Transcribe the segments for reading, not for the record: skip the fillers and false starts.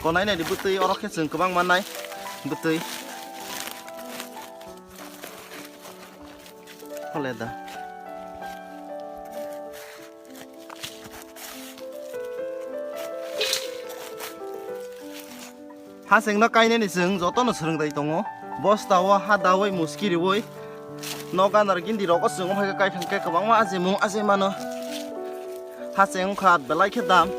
konai nai di butui orok ke seng kebang manai butui oleh dah haseng no kaine ni seng joto no sereng dai tongo bosta wa ha dawi muskiri woi no ganar gindi roko seng o kai khangke kebang ma ajimung mano haseng khat belai ke dam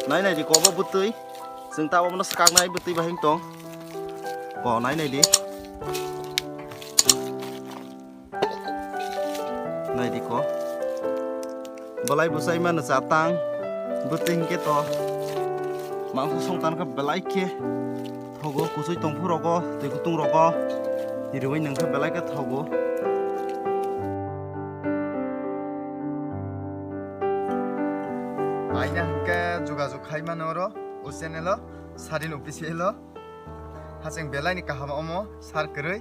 nai nai di kobo butui seng tawo mono skak nai butui bahing tong ko nai nai di nai di ko belai busai mana satang butui ke to mangsa song tan ka belai ke thogo kusui tong pu rogo tui kutung rogo dirui nang ka belai ke thogo paina hingke jogajog khaimano ro o channel o Sadhin official o haching belai ni kaham omo sar koroi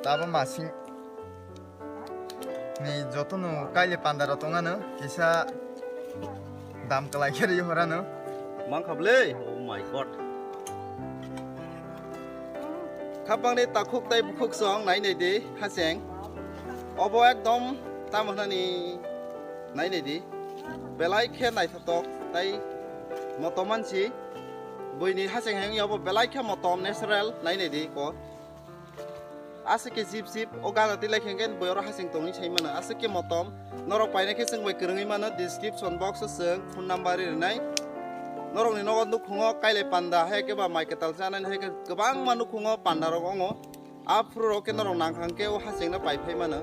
tabo masing ni jotono kaile pandaro tongano kisa dam kalai keri horano mang khable oh my god khapang ni takuk tai bukuk song nai nei di haseng obo ekdom tamani nai nei di belai khe nai thatok tai motomansi boini haseng heng yobo belai khe motom natural nai nei di ko asike zip zip oga ti lekhengen boyor hasing tongi saimana asike motom norok paina ke sing bai krungi mana description box o sing phone number ri nai norok ni nogon nukhungo kaile panda he ke ba mai ketal janan he ke gobang manu khungo panda rok ongo afro ro ke norok nangkhang ke o hasing na pai phai mana